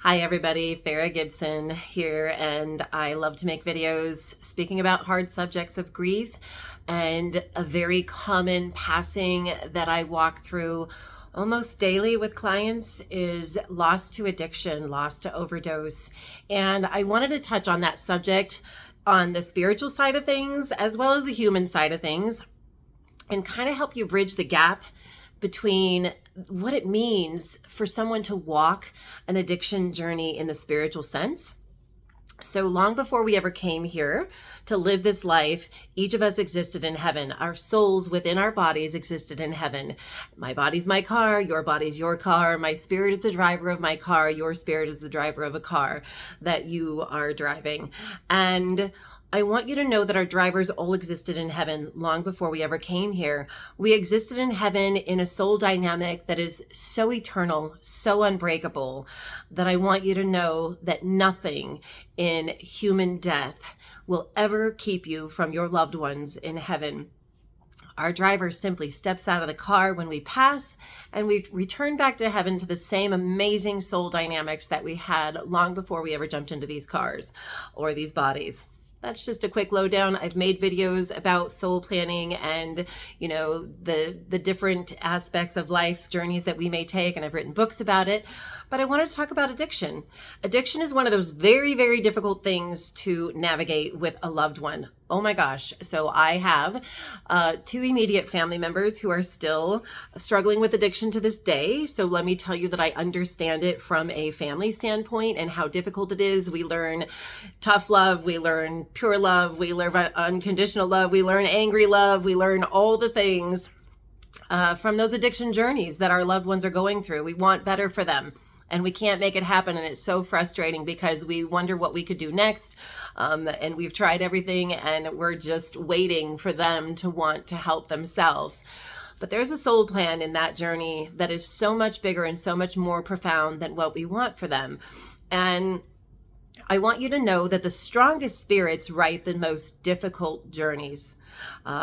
Hi everybody, Farrah Gibson here, and I love to make videos speaking about hard subjects of grief. And a very common passing that I walk through almost daily with clients is loss to addiction, loss to overdose. And I wanted to touch on that subject on the spiritual side of things as well as the human side of things, and kind of help you bridge the gap between what it means for someone to walk an addiction journey in the spiritual sense. So long before we ever came here to live this life, each of us existed in heaven. Our souls within our bodies existed in heaven. My body's my car, your body's your car. My spirit is the driver of my car, your spirit is the driver of a car that you are driving. And I want you to know that our drivers all existed in heaven long before we ever came here. We existed in heaven in a soul dynamic that is so eternal, so unbreakable, that I want you to know that nothing in human death will ever keep you from your loved ones in heaven. Our driver simply steps out of the car when we pass, and we return back to heaven to the same amazing soul dynamics that we had long before we ever jumped into these cars or these bodies. That's just a quick lowdown. I've made videos about soul planning and, the different aspects of life journeys that we may take, and I've written books about it. But I want to talk about addiction. Addiction is one of those very, very difficult things to navigate with a loved one. Oh my gosh. So I have two immediate family members who are still struggling with addiction to this day. So let me tell you that I understand it from a family standpoint and how difficult it is. We learn tough love, we learn pure love, we learn unconditional love, we learn angry love, we learn all the things from those addiction journeys that our loved ones are going through. We want better for them, and we can't make it happen. And it's so frustrating because we wonder what we could do next. And we've tried everything, and we're just waiting for them to want to help themselves. But there's a soul plan in that journey that is so much bigger and so much more profound than what we want for them. And I want you to know that the strongest spirits write the most difficult journeys.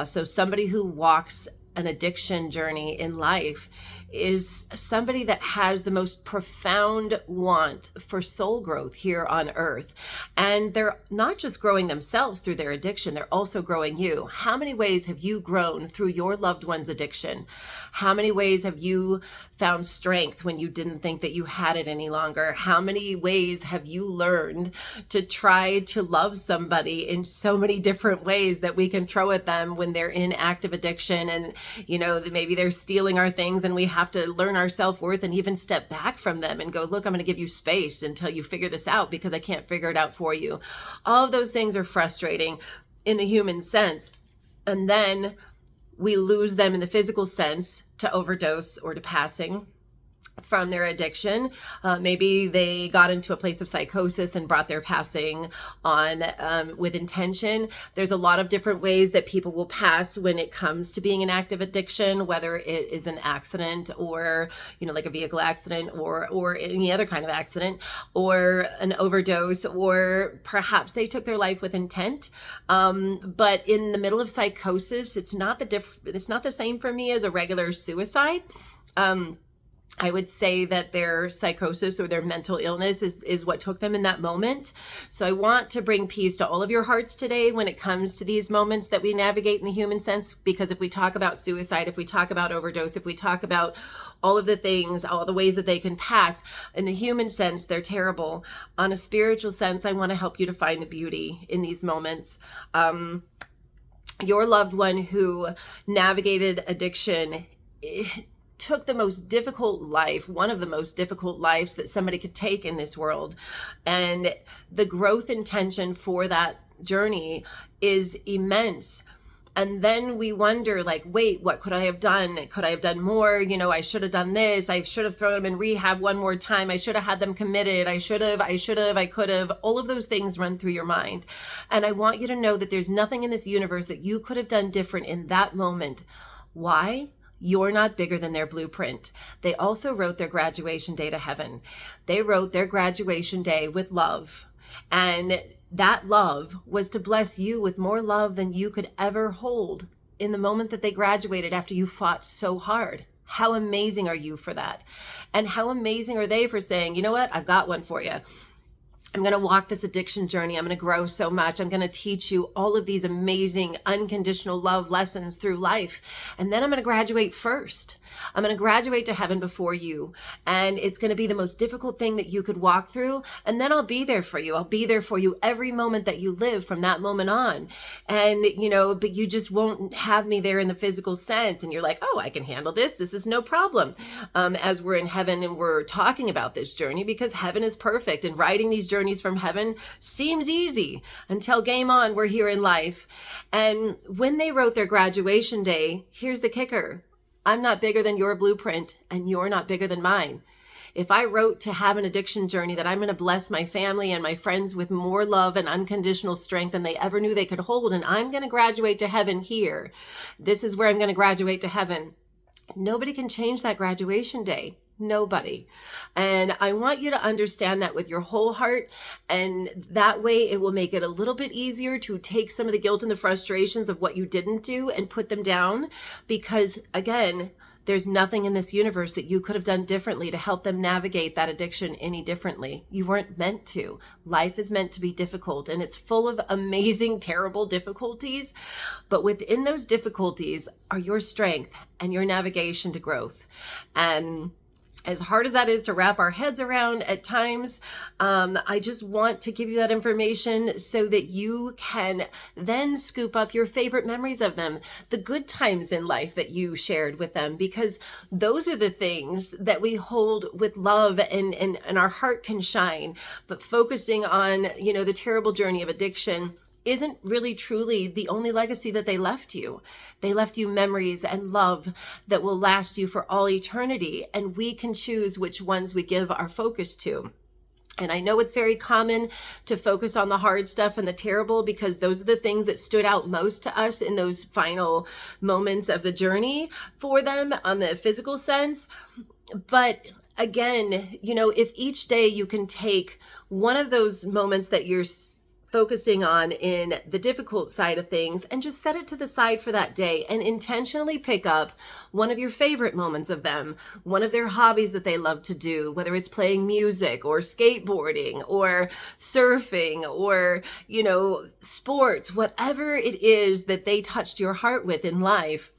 So somebody who walks an addiction journey in life is somebody that has the most profound want for soul growth here on earth. And they're not just growing themselves through their addiction, they're also growing you. How many ways have you grown through your loved one's addiction? How many ways have you found strength when you didn't think that you had it any longer? How many ways have you learned to try to love somebody in so many different ways that we can throw at them when they're in active addiction? And maybe they're stealing our things, and we have to learn our self-worth and even step back from them and go, look, I'm going to give you space until you figure this out because I can't figure it out for you. All of those things are frustrating in the human sense. And then we lose them in the physical sense to overdose or to passing from their addiction. Maybe they got into a place of psychosis and brought their passing on with intention. There's a lot of different ways that people will pass when it comes to being an active addiction, whether it is an accident or, like a vehicle accident or any other kind of accident, or an overdose, or perhaps they took their life with intent. But in the middle of psychosis, it's not the same for me as a regular suicide. I would say that their psychosis or their mental illness is what took them in that moment. So I want to bring peace to all of your hearts today when it comes to these moments that we navigate in the human sense. Because if we talk about suicide, if we talk about overdose, if we talk about all of the things, all the ways that they can pass, in the human sense, they're terrible. On a spiritual sense, I want to help you to find the beauty in these moments. Your loved one who navigated addiction took the most difficult life, one of the most difficult lives that somebody could take in this world. And the growth intention for that journey is immense. And then we wonder, wait, what could I have done? Could I have done more? I should have done this. I should have thrown them in rehab one more time. I should have had them committed. I could have. All of those things run through your mind. And I want you to know that there's nothing in this universe that you could have done different in that moment. Why? You're not bigger than their blueprint. They also wrote their graduation day to heaven. They wrote their graduation day with love. And that love was to bless you with more love than you could ever hold in the moment that they graduated after you fought so hard. How amazing are you for that? And how amazing are they for saying, you know what, I've got one for you. I'm going to walk this addiction journey. I'm going to grow so much. I'm going to teach you all of these amazing unconditional love lessons through life. And then I'm going to graduate first. I'm going to graduate to heaven before you. And it's going to be the most difficult thing that you could walk through. And then I'll be there for you. I'll be there for you every moment that you live from that moment on. And, but you just won't have me there in the physical sense. And you're like, oh, I can handle this. This is no problem. As we're in heaven and we're talking about this journey, because heaven is perfect, and writing these journeys from heaven seems easy until game on, we're here in life. And when they wrote their graduation day, here's the kicker. I'm not bigger than your blueprint, and you're not bigger than mine. If I wrote to have an addiction journey that I'm going to bless my family and my friends with more love and unconditional strength than they ever knew they could hold, and I'm going to graduate to heaven here, this is where I'm going to graduate to heaven. Nobody can change that graduation day. Nobody. And I want you to understand that with your whole heart. And that way it will make it a little bit easier to take some of the guilt and the frustrations of what you didn't do and put them down. Because again, there's nothing in this universe that you could have done differently to help them navigate that addiction any differently. You weren't meant to. Life is meant to be difficult, and it's full of amazing, terrible difficulties. But within those difficulties are your strength and your navigation to growth. And as hard as that is to wrap our heads around at times, I just want to give you that information so that you can then scoop up your favorite memories of them, the good times in life that you shared with them, because those are the things that we hold with love and our heart can shine. But focusing on, the terrible journey of addiction isn't really truly the only legacy that they left you. They left you memories and love that will last you for all eternity. And we can choose which ones we give our focus to. And I know it's very common to focus on the hard stuff and the terrible, because those are the things that stood out most to us in those final moments of the journey for them on the physical sense. But again, if each day you can take one of those moments that you're focusing on in the difficult side of things and just set it to the side for that day and intentionally pick up one of your favorite moments of them, one of their hobbies that they love to do, whether it's playing music or skateboarding or surfing or, sports, whatever it is that they touched your heart with in life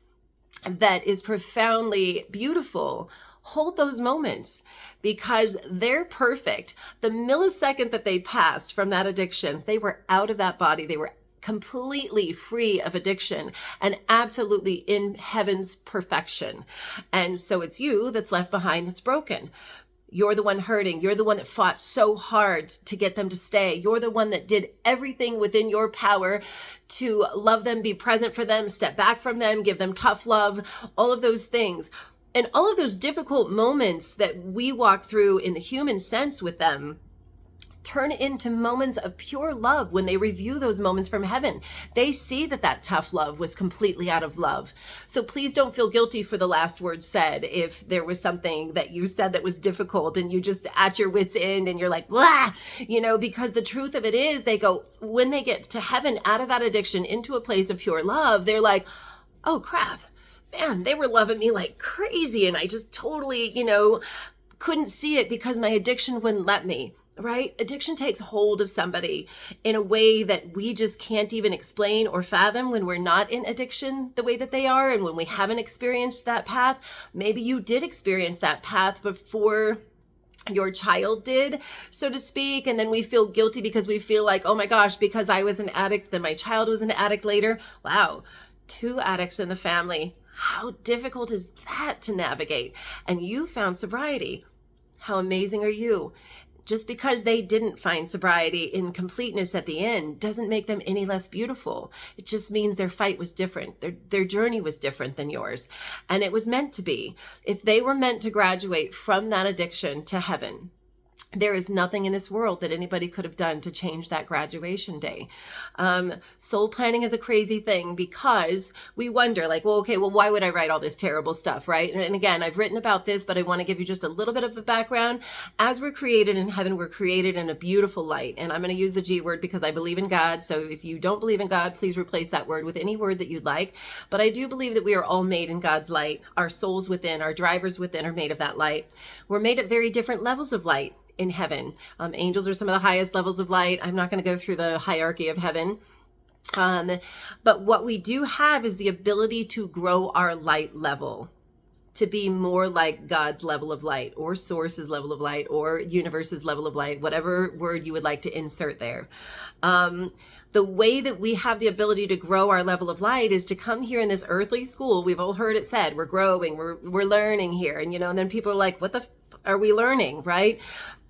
that is profoundly beautiful. Hold those moments, because they're perfect. The millisecond that they passed from that addiction, they were out of that body. They were completely free of addiction and absolutely in heaven's perfection. And so it's you that's left behind that's broken. You're the one hurting. You're the one that fought so hard to get them to stay. You're the one that did everything within your power to love them, be present for them, step back from them, give them tough love, all of those things. And all of those difficult moments that we walk through in the human sense with them turn into moments of pure love when they review those moments from heaven. They see that tough love was completely out of love. So please don't feel guilty for the last word said. If there was something that you said that was difficult and you just at your wit's end and you're like, blah, because the truth of it is when they get to heaven out of that addiction into a place of pure love, they're like, oh crap. Man, they were loving me like crazy. And I just totally, couldn't see it because my addiction wouldn't let me, right? Addiction takes hold of somebody in a way that we just can't even explain or fathom when we're not in addiction the way that they are. And when we haven't experienced that path, maybe you did experience that path before your child did, so to speak. And then we feel guilty because we feel like, oh my gosh, because I was an addict, then my child was an addict later. Wow. 2 addicts in the family. How difficult is that to navigate? And you found sobriety. How amazing are you? Just because they didn't find sobriety in completeness at the end doesn't make them any less beautiful. It just means their fight was different. Their journey was different than yours. And it was meant to be. If they were meant to graduate from that addiction to heaven, There is nothing in this world that anybody could have done to change that graduation day. Soul planning is a crazy thing because we wonder like, well, okay, well, why would I write all this terrible stuff, right? And again, I've written about this, but I want to give you just a little bit of a background. As we're created in heaven, we're created in a beautiful light. And I'm going to use the G word because I believe in God. So if you don't believe in God, please replace that word with any word that you'd like. But I do believe that we are all made in God's light. Our souls within, our drivers within are made of that light. We're made at very different levels of light in heaven. Angels are some of the highest levels of light. I'm not going to go through the hierarchy of heaven. But what we do have is the ability to grow our light level to be more like God's level of light, or source's level of light, or universe's level of light, whatever word you would like to insert there. The way that we have the ability to grow our level of light is to come here in this earthly school. We've all heard it said, we're growing, we're learning here. And, and then people are like, what the are we learning, right?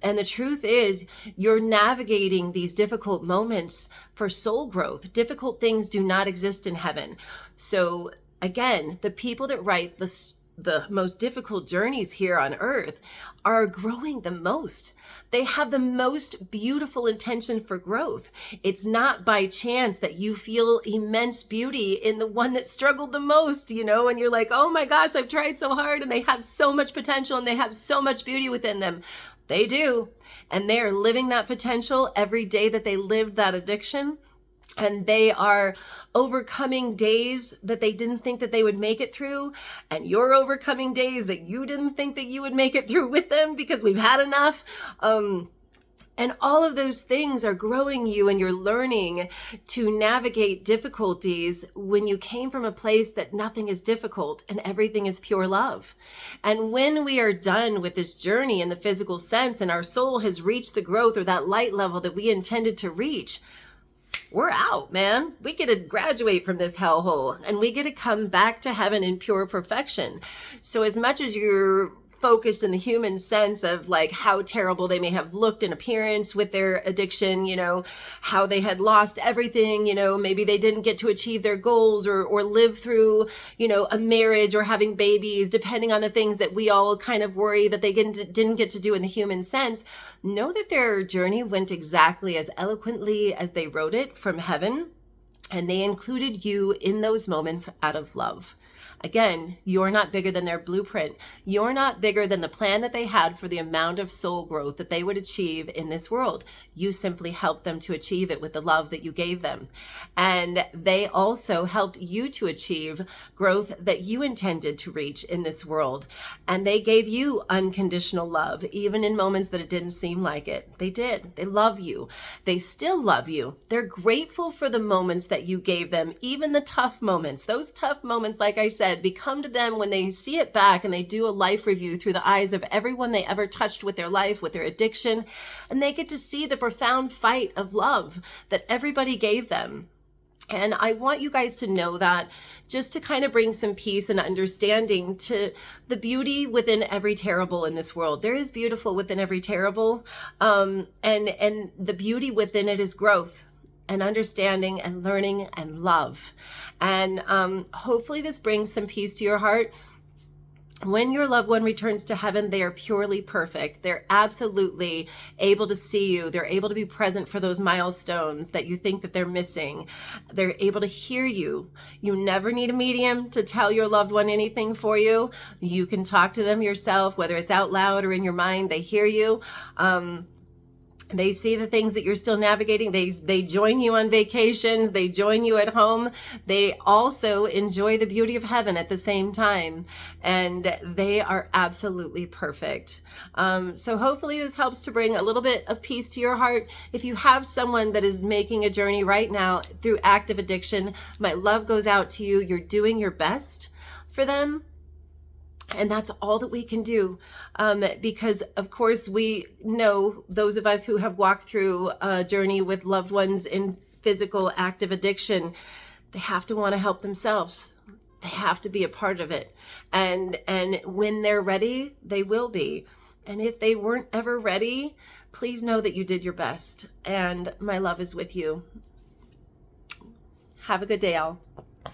And the truth is, you're navigating these difficult moments for soul growth. Difficult things do not exist in heaven. So again, the people that write the most difficult journeys here on earth are growing the most. They have the most beautiful intention for growth. It's not by chance that you feel immense beauty in the one that struggled the most, and you're like, oh my gosh, I've tried so hard, and they have so much potential and they have so much beauty within them. They do. And they're living that potential every day that they live that addiction. And they are overcoming days that they didn't think that they would make it through. And you're overcoming days that you didn't think that you would make it through with them because we've had enough. And all of those things are growing you, and you're learning to navigate difficulties when you came from a place that nothing is difficult and everything is pure love. And when we are done with this journey in the physical sense and our soul has reached the growth or that light level that we intended to reach, we're out, man. We get to graduate from this hellhole and we get to come back to heaven in pure perfection. So as much as you're focused in the human sense of like how terrible they may have looked in appearance with their addiction, how they had lost everything, maybe they didn't get to achieve their goals or live through, a marriage or having babies, depending on the things that we all kind of worry that they didn't get to do in the human sense. Know that their journey went exactly as eloquently as they wrote it from heaven, and they included you in those moments out of love. Again, you're not bigger than their blueprint. You're not bigger than the plan that they had for the amount of soul growth that they would achieve in this world. You simply helped them to achieve it with the love that you gave them. And they also helped you to achieve growth that you intended to reach in this world. And they gave you unconditional love, even in moments that it didn't seem like it. They did. They love you. They still love you. They're grateful for the moments that you gave them, even the tough moments. Those tough moments, like I said, become to them when they see it back and they do a life review through the eyes of everyone they ever touched with their life, with their addiction, and they get to see the profound fight of love that everybody gave them. And I want you guys to know that, just to kind of bring some peace and understanding to the beauty within every terrible in this world. There is beautiful within every terrible, and the beauty within it is growth and understanding and learning and love. And hopefully this brings some peace to your heart. When your loved one returns to heaven, they are purely perfect. They're absolutely able to see you. They're able to be present for those milestones that you think that they're missing. They're able to hear you. You never need a medium to tell your loved one anything for you. You can talk to them yourself, whether it's out loud or in your mind. They hear you. They see the things that you're still navigating. They join you on vacations. They join you at home. They also enjoy the beauty of heaven at the same time. And they are absolutely perfect. So hopefully this helps to bring a little bit of peace to your heart. If you have someone that is making a journey right now through active addiction, my love goes out to you. You're doing your best for them. And that's all that we can do, because of course we know, those of us who have walked through a journey with loved ones in physical active addiction, they have to want to help themselves. They have to be a part of it. And when they're ready, they will be. And if they weren't ever ready, please know that you did your best. And my love is with you. Have a good day, all.